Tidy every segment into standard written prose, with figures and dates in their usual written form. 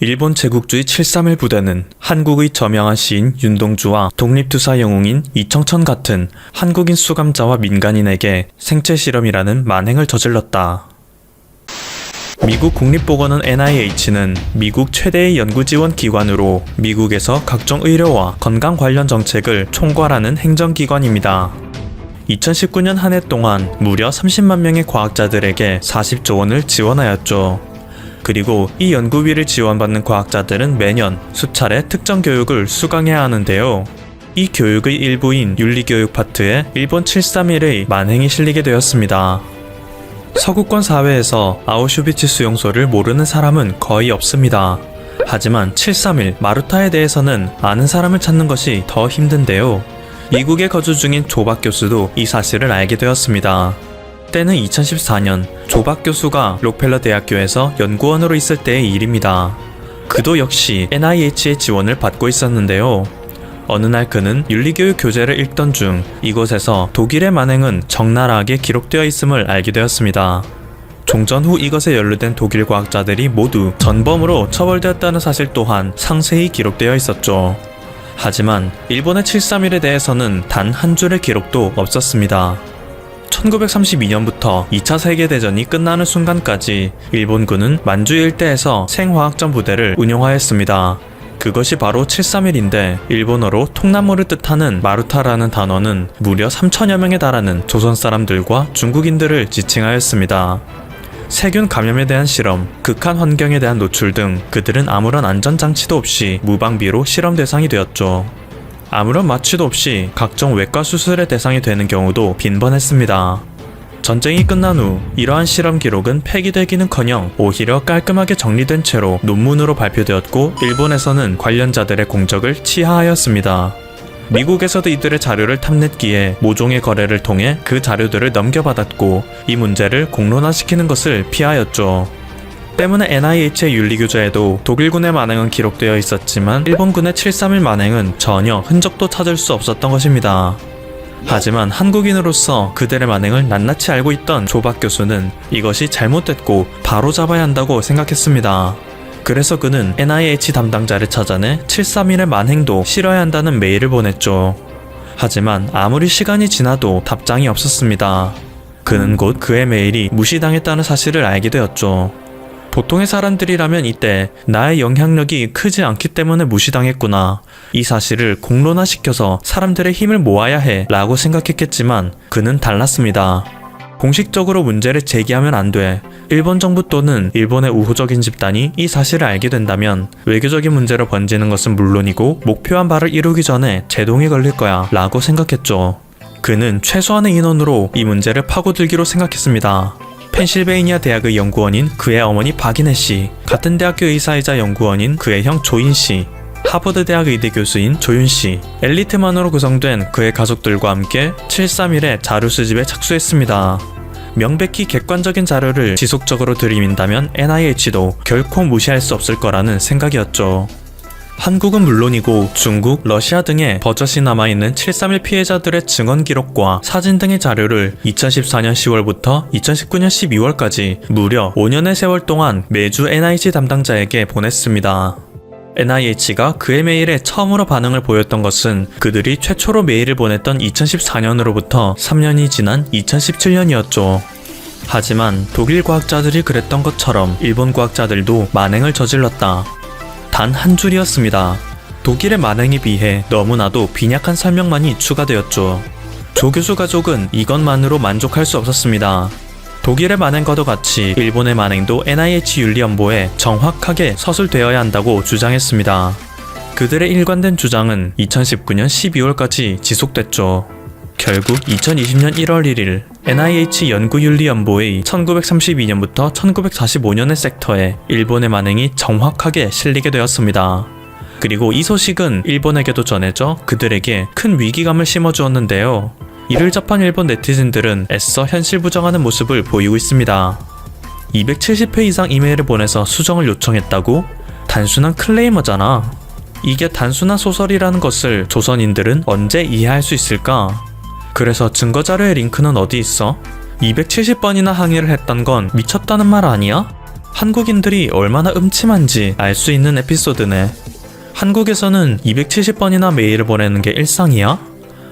일본 제국주의 731 부대는 한국의 저명한 시인 윤동주와 독립투사 영웅인 이청천 같은 한국인 수감자와 민간인에게 생체 실험이라는 만행을 저질렀다. 미국 국립보건원 NIH는 미국 최대의 연구지원 기관으로 미국에서 각종 의료와 건강 관련 정책을 총괄하는 행정기관입니다. 2019년 한 해 동안 무려 30만 명의 과학자들에게 40조 원을 지원하였죠. 그리고 이 연구비를 지원받는 과학자들은 매년 수차례 특정 교육을 수강해야 하는데요. 이 교육의 일부인 윤리교육 파트에 일본 731의 만행이 실리게 되었습니다. 서구권 사회에서 아우슈비츠 수용소를 모르는 사람은 거의 없습니다. 하지만 731 마루타에 대해서는 아는 사람을 찾는 것이 더 힘든데요. 미국에 거주 중인 조박 교수도 이 사실을 알게 되었습니다. 때는 2014년 조박 교수가 록펠러 대학교에서 연구원으로 있을 때의 일입니다. 그도 역시 NIH의 지원을 받고 있었는데요. 어느 날 그는 윤리교육 교재를 읽던 중 이곳에서 독일의 만행은 적나라하게 기록되어 있음을 알게 되었습니다. 종전 후 이것에 연루된 독일 과학자들이 모두 전범으로 처벌되었다는 사실 또한 상세히 기록되어 있었죠. 하지만 일본의 731에 대해서는 단 한 줄의 기록도 없었습니다. 1932년부터 2차 세계대전이 끝나는 순간까지 일본군은 만주 일대에서 생화학전 부대를 운용하였습니다. 그것이 바로 731인데 일본어로 통나무를 뜻하는 마루타라는 단어는 무려 3천여 명에 달하는 조선 사람들과 중국인들을 지칭하였습니다. 세균 감염에 대한 실험, 극한 환경에 대한 노출 등 그들은 아무런 안전장치도 없이 무방비로 실험 대상이 되었죠. 아무런 마취도 없이 각종 외과 수술의 대상이 되는 경우도 빈번했습니다. 전쟁이 끝난 후 이러한 실험 기록은 폐기되기는커녕 오히려 깔끔하게 정리된 채로 논문으로 발표되었고 일본에서는 관련자들의 공적을 치하하였습니다. 미국에서도 이들의 자료를 탐냈기에 모종의 거래를 통해 그 자료들을 넘겨받았고 이 문제를 공론화시키는 것을 피하였죠. 때문에 NIH의 윤리교재에도 독일군의 만행은 기록되어 있었지만 일본군의 731 만행은 전혀 흔적도 찾을 수 없었던 것입니다. 하지만 한국인으로서 그들의 만행을 낱낱이 알고 있던 조박 교수는 이것이 잘못됐고 바로 잡아야 한다고 생각했습니다. 그래서 그는 NIH 담당자를 찾아내 731의 만행도 실어야 한다는 메일을 보냈죠. 하지만 아무리 시간이 지나도 답장이 없었습니다. 그는 곧 그의 메일이 무시당했다는 사실을 알게 되었죠. 보통의 사람들이라면 이때 나의 영향력이 크지 않기 때문에 무시당했구나. 이 사실을 공론화시켜서 사람들의 힘을 모아야 해 라고 생각했겠지만 그는 달랐습니다. 공식적으로 문제를 제기하면 안 돼. 일본 정부 또는 일본의 우호적인 집단이 이 사실을 알게 된다면 외교적인 문제로 번지는 것은 물론이고 목표한 바를 이루기 전에 제동이 걸릴 거야 라고 생각했죠. 그는 최소한의 인원으로 이 문제를 파고들기로 생각했습니다. 펜실베이니아 대학의 연구원인 그의 어머니 박인혜 씨, 같은 대학교 의사이자 연구원인 그의 형 조인 씨, 하버드 대학 의대 교수인 조윤 씨, 엘리트만으로 구성된 그의 가족들과 함께 731의 자료 수집에 착수했습니다. 명백히 객관적인 자료를 지속적으로 들이민다면 NIH도 결코 무시할 수 없을 거라는 생각이었죠. 한국은 물론이고 중국, 러시아 등의 버젓이 남아있는 731 피해자들의 증언 기록과 사진 등의 자료를 2014년 10월부터 2019년 12월까지 무려 5년의 세월 동안 매주 NIH 담당자에게 보냈습니다. NIH가 그의 메일에 처음으로 반응을 보였던 것은 그들이 최초로 메일을 보냈던 2014년으로부터 3년이 지난 2017년이었죠. 하지만 독일 과학자들이 그랬던 것처럼 일본 과학자들도 만행을 저질렀다. 단 한 줄이었습니다. 독일의 만행에 비해 너무나도 빈약한 설명만이 추가되었죠. 조 교수 가족은 이것만으로 만족할 수 없었습니다. 독일의 만행과도 같이 일본의 만행도 NIH 윤리연보에 정확하게 서술되어야 한다고 주장했습니다. 그들의 일관된 주장은 2019년 12월까지 지속됐죠. 결국 2020년 1월 1일 NIH 연구윤리연보의 1932년부터 1945년의 섹터에 일본의 만행이 정확하게 실리게 되었습니다. 그리고 이 소식은 일본에게도 전해져 그들에게 큰 위기감을 심어주었는데요. 이를 접한 일본 네티즌들은 애써 현실 부정하는 모습을 보이고 있습니다. 270회 이상 이메일을 보내서 수정을 요청했다고? 단순한 클레이머잖아. 이게 단순한 소설이라는 것을 조선인들은 언제 이해할 수 있을까? 그래서 증거자료의 링크는 어디 있어? 270번이나 항의를 했던 건 미쳤다는 말 아니야? 한국인들이 얼마나 음침한지 알 수 있는 에피소드네. 한국에서는 270번이나 메일을 보내는 게 일상이야?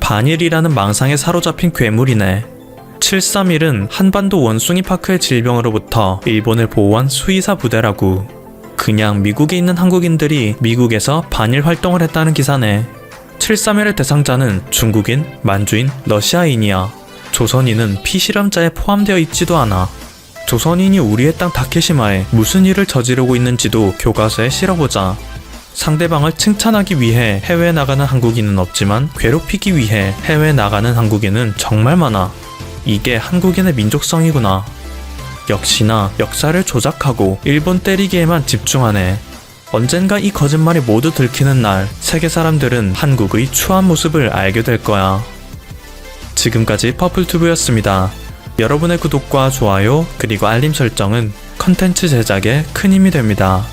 반일이라는 망상에 사로잡힌 괴물이네. 731은 한반도 원숭이 파크의 질병으로부터 일본을 보호한 수의사 부대라고. 그냥 미국에 있는 한국인들이 미국에서 반일 활동을 했다는 기사네. 731의 대상자는 중국인, 만주인, 러시아인이야. 조선인은 피실험자에 포함되어 있지도 않아. 조선인이 우리의 땅 다케시마에 무슨 일을 저지르고 있는지도 교과서에 실어보자. 상대방을 칭찬하기 위해 해외에 나가는 한국인은 없지만 괴롭히기 위해 해외에 나가는 한국인은 정말 많아. 이게 한국인의 민족성이구나. 역시나 역사를 조작하고 일본 때리기에만 집중하네. 언젠가 이 거짓말이 모두 들키는 날 세계 사람들은 한국의 추한 모습을 알게 될 거야. 지금까지 퍼플튜브였습니다. 여러분의 구독과 좋아요 그리고 알림 설정은 컨텐츠 제작에 큰 힘이 됩니다.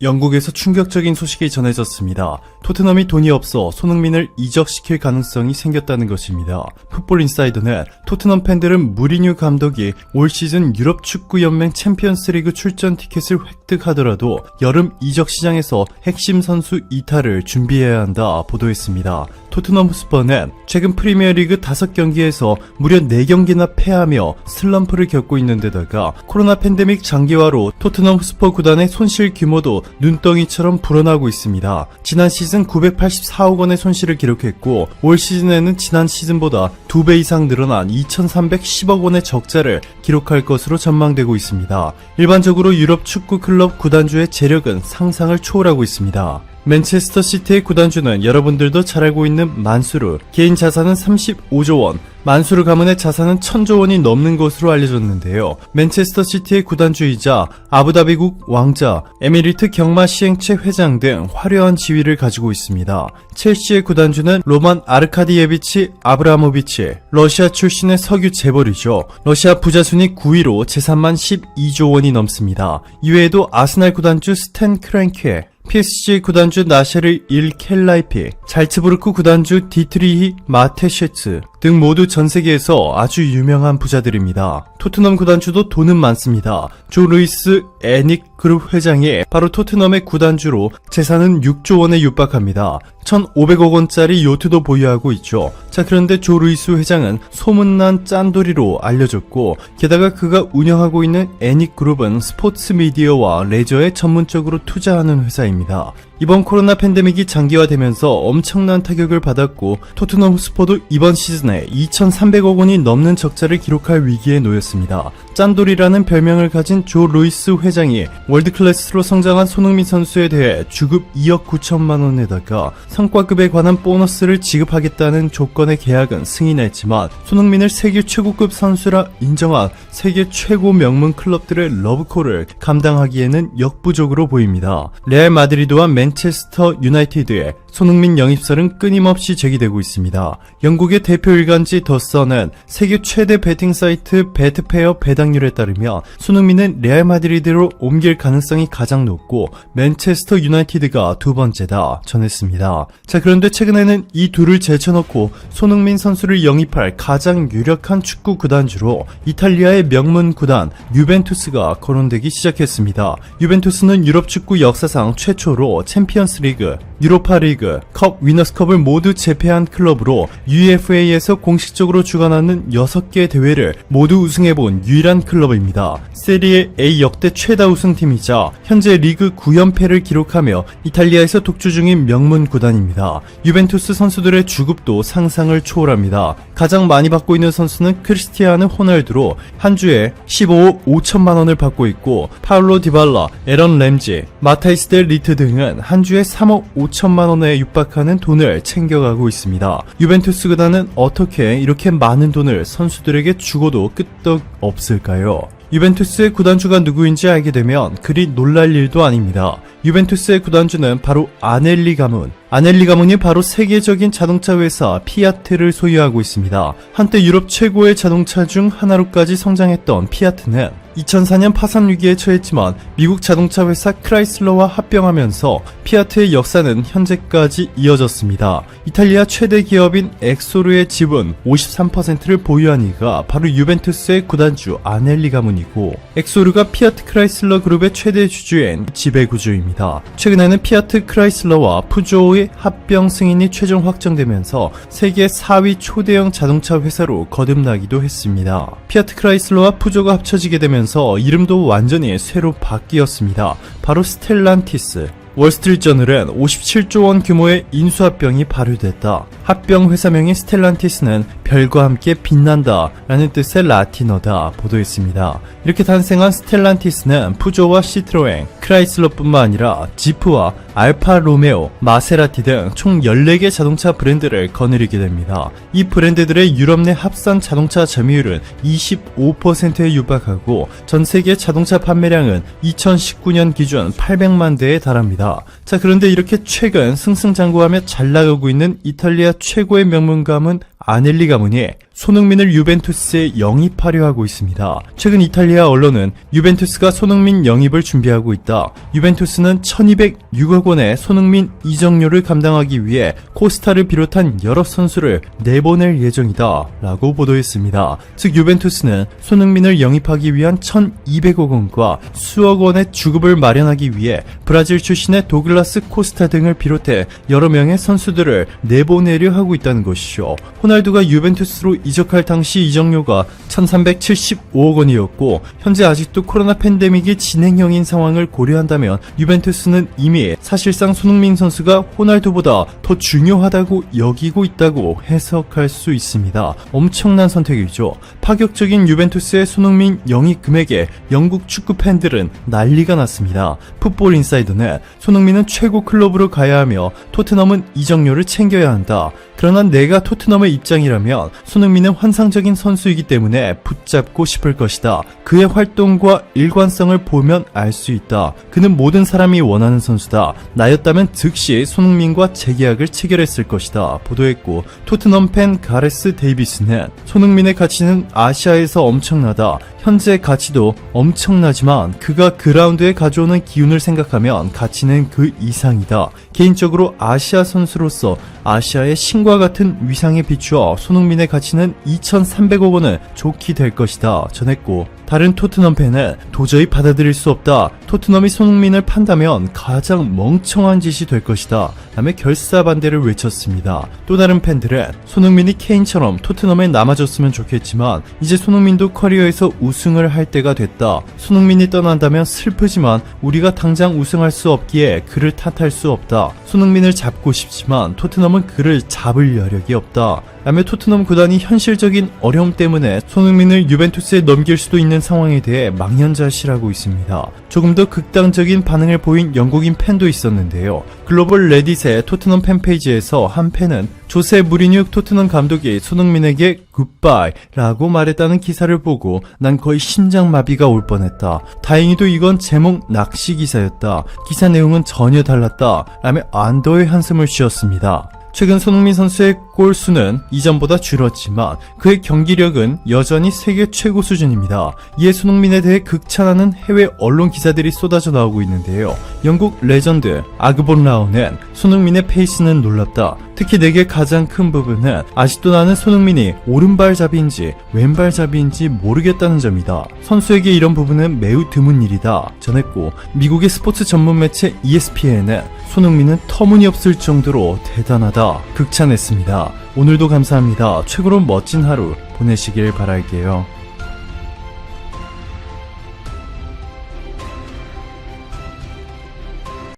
영국에서 충격적인 소식이 전해졌습니다. 토트넘이 돈이 없어 손흥민을 이적시킬 가능성이 생겼다는 것입니다. 풋볼 인사이더는 토트넘 팬들은 무리뉴 감독이 올 시즌 유럽 축구 연맹 챔피언스리그 출전 티켓을 획득하더라도 여름 이적 시장에서 핵심 선수 이탈을 준비해야 한다 보도했습니다. 토트넘 후스퍼는 최근 프리미어리그 5경기에서 무려 4경기나 패하며 슬럼프를 겪고 있는 데다가 코로나 팬데믹 장기화로 토트넘 후스퍼 구단의 손실 규모도 눈덩이처럼 불어나고 있습니다. 지난 시즌 984억 원의 손실을 기록했고 올 시즌에는 지난 시즌보다 2배 이상 늘어난 2310억 원의 적자를 기록할 것으로 전망되고 있습니다. 일반적으로 유럽 축구 클럽 구단주의 재력은 상상을 초월하고 있습니다. 맨체스터 시티의 구단주는 여러분들도 잘 알고 있는 만수르, 개인 자산은 35조 원, 만수르 가문의 자산은 1000조 원이 넘는 것으로 알려졌는데요. 맨체스터 시티의 구단주이자 아부다비국 왕자, 에미리트 경마 시행체 회장 등 화려한 지위를 가지고 있습니다. 첼시의 구단주는 로만 아르카디예비치 아브라모비치, 러시아 출신의 석유 재벌이죠. 러시아 부자 순위 9위로 재산만 12조 원이 넘습니다. 이외에도 아스날 구단주 스탠 크랭케, PSG 구단주 나셰르 일 켈라이피, 잘츠부르크 구단주 디트리히 마테셰츠 등 모두 전 세계에서 아주 유명한 부자들입니다. 토트넘 구단주도 돈은 많습니다. 조 루이스 애닉 그룹 회장이 바로 토트넘의 구단주로 재산은 6조 원에 육박합니다. 1,500억 원짜리 요트도 보유하고 있죠. 자, 그런데 조 루이스 회장은 소문난 짠돌이로 알려졌고 게다가 그가 운영하고 있는 애닉 그룹은 스포츠 미디어와 레저에 전문적으로 투자하는 회사입니다. 이번 코로나 팬데믹이 장기화되면서 엄청난 타격을 받았고 토트넘 후스퍼도 이번 시즌에 2,300억 원이 넘는 적자를 기록할 위기에 놓였습니다. 짠돌이라는 별명을 가진 조 루이스 회장이 월드클래스로 성장한 손흥민 선수에 대해 주급 2억 9천만 원에다가 성과급에 관한 보너스를 지급하겠다는 조건의 계약은 승인했지만 손흥민을 세계 최고급 선수라 인정한 세계 최고 명문 클럽들의 러브콜을 감당하기에는 역부족으로 보입니다. 레알 마드리드와 맨체스터 유나이티드의 손흥민 영입설은 끊임없이 제기되고 있습니다. 영국의 대표 일간지 더 선은 세계 최대 베팅 사이트 베트페어 배당률에 따르면 손흥민은 레알 마드리드로 옮길 가능성이 가장 높고 맨체스터 유나이티드가 두 번째다 전했습니다. 자, 그런데 최근에는 이 둘을 제쳐놓고 손흥민 선수를 영입할 가장 유력한 축구 구단주로 이탈리아의 명문 구단 유벤투스가 거론되기 시작했습니다. 유벤투스는 유럽 축구 역사상 최초로 챔피언스 리그, 유로파 리그, 컵, 위너스컵을 모두 제패한 클럽으로 UEFA에서 공식적으로 주관하는 6개 대회를 모두 우승해본 유일한 클럽입니다. 세리에 A 역대 최다 우승팀이자 현재 리그 9연패를 기록하며 이탈리아에서 독주 중인 명문 구단입니다. 유벤투스 선수들의 주급도 상상을 초월합니다. 가장 많이 받고 있는 선수는 크리스티아누 호날두로 한 주에 15억 5천만 원을 받고 있고 파울로 디발라, 에런 램지, 마타이스 델 리트 등은 한 주에 3억 5천만 원에 육박하는 돈을 챙겨가고 있습니다. 유벤투스 구단은 어떻게 이렇게 많은 돈을 선수들에게 주고도 끄떡 없을까요? 유벤투스의 구단주가 누구인지 알게 되면 그리 놀랄 일도 아닙니다. 유벤투스의 구단주는 바로 아넬리 가문. 아넬리 가문이 바로 세계적인 자동차 회사 피아트를 소유하고 있습니다. 한때 유럽 최고의 자동차 중 하나로까지 성장했던 피아트는 2004년 파산 위기에 처했지만 미국 자동차 회사 크라이슬러와 합병하면서 피아트의 역사는 현재까지 이어졌습니다. 이탈리아 최대 기업인 엑소르의 지분 53%를 보유한 이가 바로 유벤투스의 구단주 아넬리 가문이고, 엑소르가 피아트 크라이슬러 그룹의 최대 주주인 지배구조입니다. 최근에는 피아트 크라이슬러와 푸조의 합병 승인이 최종 확정되면서 세계 4위 초대형 자동차 회사로 거듭나기도 했습니다. 피아트 크라이슬러와 푸조가 합쳐지게 되면서 이름도 완전히 새로 바뀌었습니다. 바로 스텔란티스. 월스트리트저널은 57조 원 규모의 인수합병이 발효됐다. 합병 회사명인 스텔란티스는 별과 함께 빛난다 라는 뜻의 라틴어다 보도했습니다. 이렇게 탄생한 스텔란티스는 푸조와 시트로엥, 크라이슬러뿐만 아니라 지프와 알파 로메오, 마세라티 등 총 14개 자동차 브랜드를 거느리게 됩니다. 이 브랜드들의 유럽 내 합산 자동차 점유율은 25%에 육박하고 전 세계 자동차 판매량은 2019년 기준 800만 대에 달합니다. 자, 그런데 이렇게 최근 승승장구하며 잘 나가고 있는 이탈리아 최고의 명문 가문 아넬리 가문이 손흥민을 유벤투스에 영입하려 하고 있습니다. 최근 이탈리아 언론은 유벤투스가 손흥민 영입을 준비하고 있다. 유벤투스는 1206억 원의 손흥민 이적료를 감당하기 위해 코스타를 비롯한 여러 선수를 내보낼 예정이다 라고 보도했습니다. 즉 유벤투스는 손흥민을 영입하기 위한 1200억 원과 수억 원의 주급을 마련하기 위해 브라질 출신의 도글라스 코스타 등을 비롯해 여러 명의 선수들을 내보내려 하고 있다는 것이죠. 호날두가 유벤투스로 이적할 당시 이적료가 1375억 원이었고 현재 아직도 코로나 팬데믹이 진행형인 상황을 고려한다면 유벤투스는 이미 사실상 손흥민 선수가 호날두보다 더 중요하다고 여기고 있다고 해석할 수 있습니다. 엄청난 선택이죠. 파격적인 유벤투스의 손흥민 영입 금액에 영국 축구 팬들은 난리가 났습니다. 풋볼 인사이더는 손흥민은 최고 클럽으로 가야 하며 토트넘은 이적료를 챙겨야 한다. 그러나 내가 토트넘의 입장이라면 손흥민은 환상적인 선수이기 때문에 붙잡고 싶을 것이다. 그의 활동과 일관성을 보면 알 수 있다. 그는 모든 사람이 원하는 선수다. 나였다면 즉시 손흥민과 재계약을 체결했을 것이다. 보도했고, 토트넘 팬 가레스 데이비스는 손흥민의 가치는 아시아에서 엄청나다. 현재 가치도 엄청나지만 그가 그라운드에 가져오는 기운을 생각하면 가치는 그 이상이다. 개인적으로 아시아 선수로서 아시아의 신과 같은 위상에 비추어 손흥민의 가치는 2300억 원을 좋게 될 것이다 전했고, 다른 토트넘 팬은 도저히 받아들일 수 없다. 토트넘이 손흥민을 판다면 가장 멍청한 짓이 될 것이다 라며 결사반대를 외쳤습니다. 또 다른 팬들은 손흥민이 케인처럼 토트넘에 남아줬으면 좋겠지만 이제 손흥민도 커리어에서 우승을 할 때가 됐다. 손흥민이 떠난다면 슬프지만 우리가 당장 우승할 수 없기에 그를 탓할 수 없다. 손흥민을 잡고 싶지만 토트넘은 그를 잡을 여력이 없다 라며 토트넘 구단이 현실적인 어려움 때문에 손흥민을 유벤투스에 넘길 수도 있는 상황에 대해 망연자실하고 있습니다. 조금 더 극단적인 반응을 보인 영국인 팬도 있었는데요. 글로벌 레딧의 토트넘 팬페이지에서 한 팬은 조세 무리뉴 토트넘 감독이 손흥민에게 굿바이 라고 말했다는 기사를 보고 난 거의 심장마비가 올 뻔했다. 다행히도 이건 제목 낚시 기사였다. 기사 내용은 전혀 달랐다 라며 안도의 한숨을 쉬었습니다. 최근 손흥민 선수의 골 수는 이전보다 줄었지만 그의 경기력은 여전히 세계 최고 수준입니다. 이에 손흥민에 대해 극찬하는 해외 언론 기사들이 쏟아져 나오고 있는데요. 영국 레전드 아그본 라오는 손흥민의 페이스는 놀랍다. 특히 내게 가장 큰 부분은 아직도 나는 손흥민이 오른발잡이인지 왼발잡이인지 모르겠다는 점이다. 선수에게 이런 부분은 매우 드문 일이다 전했고, 미국의 스포츠 전문 매체 ESPN은 손흥민은 터무니없을 정도로 대단하다 극찬했습니다. 오늘도 감사합니다. 최고로 멋진 하루 보내시길 바랄게요.